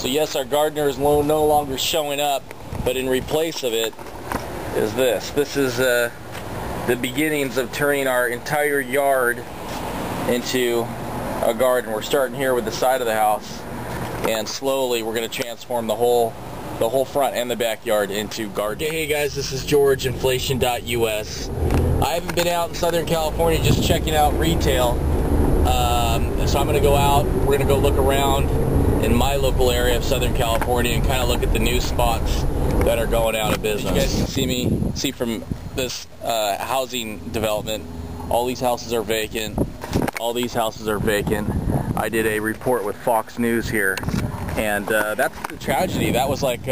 So yes, our gardener is no longer showing up, but in replace of it is this. This is the beginnings of turning our entire yard into a garden. We're starting here with the side of the house, and slowly we're going to transform the whole front and the backyard into garden. Hey guys, this is George, inflation.us. I haven't been out in Southern California just checking out retail, so I'm going to go out. We're going to go look around in my local area of Southern California and kind of look at the new spots that are going out of business. You guys can see from this housing development, all these houses are vacant. All these houses are vacant. I did a report with Fox News here, and that's the tragedy. That was like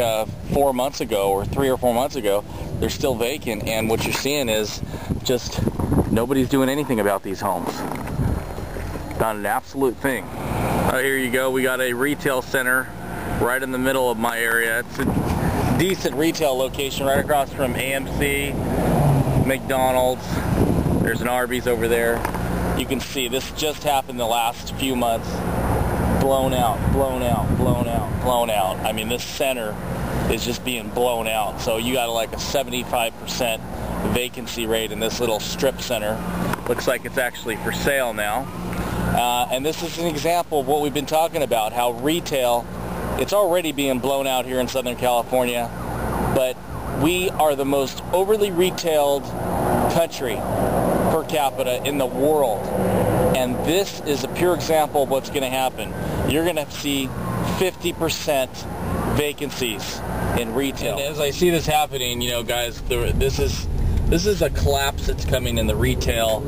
4 months ago, or 3 or 4 months ago. They're still vacant, and what you're seeing is just nobody's doing anything about these homes. Not an absolute thing. Here you go. We got a retail center right in the middle of my area. It's a decent retail location right across from AMC, McDonald's. There's an Arby's over there. You can see this just happened the last few months. Blown out, blown out, blown out, blown out. I mean, this center is just being blown out. So you got like a 75% vacancy rate in this little strip center. Looks like it's actually for sale now. And this is an example of what we've been talking about, how retail, it's already being blown out here in Southern California, but we are the most overly retailed country per capita in the world. And this is a pure example of what's going to happen. You're going to see 50% vacancies in retail. And as I see this happening, you know, guys, this is a collapse that's coming in the retail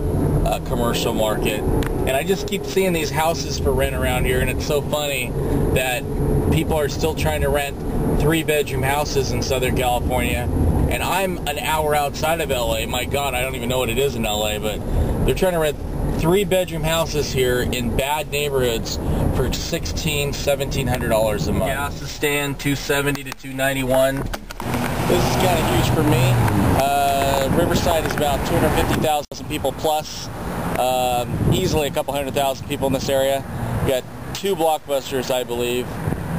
commercial market. And I just keep seeing these houses for rent around here, and it's so funny that people are still trying to rent 3-bedroom houses in Southern California. And I'm an hour outside of LA. My God, I don't even know what it is in LA, but they're trying to rent 3-bedroom houses here in bad neighborhoods for $1,600, $1,700 a month. Gas is staying $270 to $291. This is kind of huge for me. Riverside is about 250,000 people plus. Easily a couple 100,000 people in this area. We got 2 Blockbusters, I believe.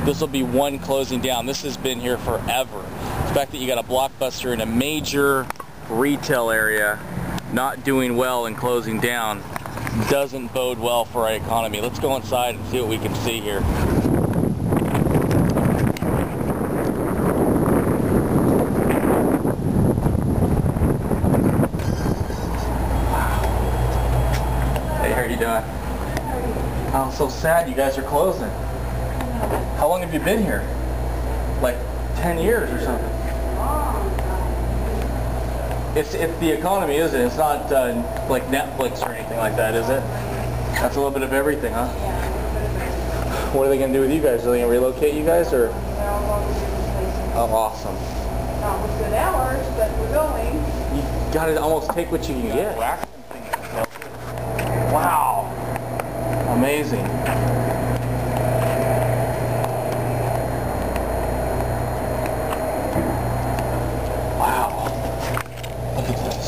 This will be 1 closing down. This has been here forever. The fact that you got a Blockbuster in a major retail area not doing well and closing down doesn't bode well for our economy. Let's go inside and see what we can see here. How are you doing? Oh, so sad you guys are closing. How long have you been here? Like 10 years or something? It's the economy, isn't it? It's not like Netflix or anything like that, is it? That's a little bit of everything, huh? What are they going to do with you guys? Are they going to relocate you guys, or? Oh, awesome. Not with good hours, but we're going. You got to almost take what you can get. Wow. Amazing. Wow. Look at this.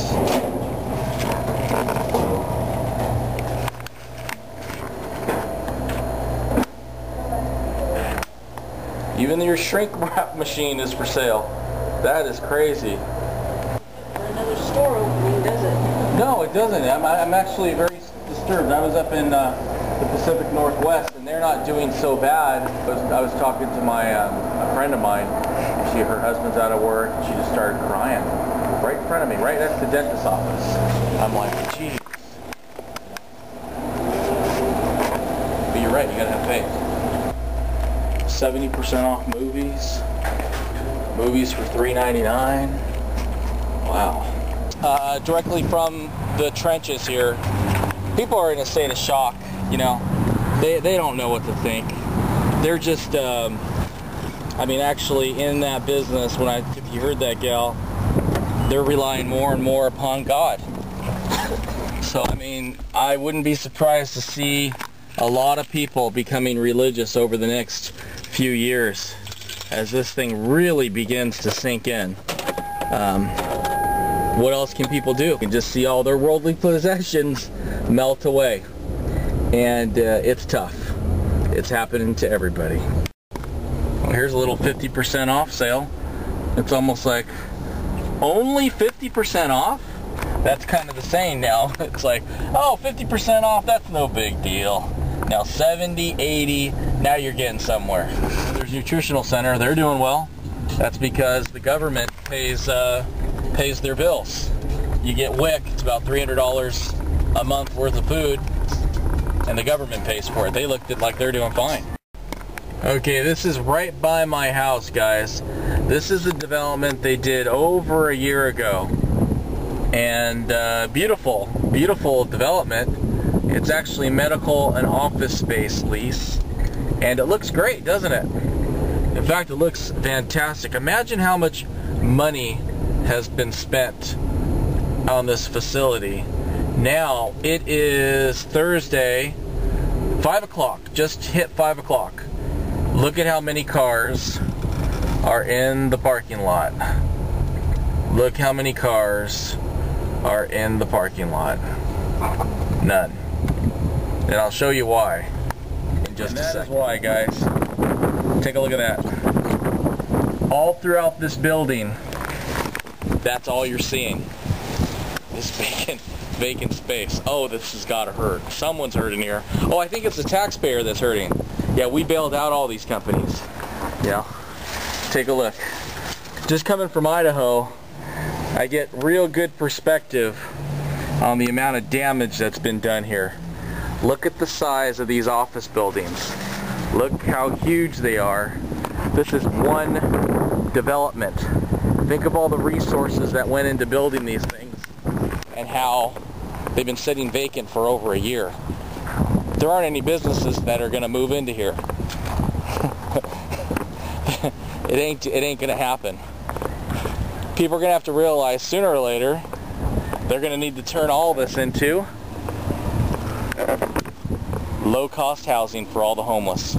Even your shrink wrap machine is for sale. That is crazy. Another store opening, does it? No, it doesn't. I'm actually very disturbed. I was up in the Pacific Northwest, and they're not doing so bad. I was talking to my a friend of mine. Her husband's out of work, and she just started crying right in front of me, right next to the dentist's office. I'm like, geez. But you're right. You gotta have faith. 70% off movies. Movies for $3.99. Wow. Directly from the trenches here, people are in a state of shock. You know, they don't know what to think. They're just, I mean, actually in that business, if you heard that gal, they're relying more and more upon God. So, I mean, I wouldn't be surprised to see a lot of people becoming religious over the next few years as this thing really begins to sink in. What else can people do? You can just see all their worldly possessions melt away. And it's tough. It's happening to everybody. Here's a little 50% off sale. It's almost like, only 50% off? That's kind of the saying now. It's like, oh, 50% off, that's no big deal. Now 70, 80, now you're getting somewhere. There's Nutritional Center, they're doing well. That's because the government pays their bills. You get WIC, it's about $300 a month worth of food, and the government pays for it. They looked at like they're doing fine. Okay, this is right by my house, guys. This is a development they did over a year ago. And beautiful, beautiful development. It's actually medical and office space lease. And it looks great, doesn't it? In fact, it looks fantastic. Imagine how much money has been spent on this facility. Now, it is Thursday, 5 o'clock. Just hit 5 o'clock. Look at how many cars are in the parking lot. Look how many cars are in the parking lot. None. And I'll show you why in just a second. That is why, guys. Take a look at that. All throughout this building, that's all you're seeing. This vacant space. Oh, this has got to hurt. Someone's hurting here. Oh, I think it's the taxpayer that's hurting. Yeah, we bailed out all these companies. Yeah. Take a look. Just coming from Idaho, I get real good perspective on the amount of damage that's been done here. Look at the size of these office buildings. Look how huge they are. This is one development. Think of all the resources that went into building these things and how they've been sitting vacant for over a year. There aren't any businesses that are going to move into here. It ain't going to happen. People are going to have to realize sooner or later they're going to need to turn all this into low-cost housing for all the homeless.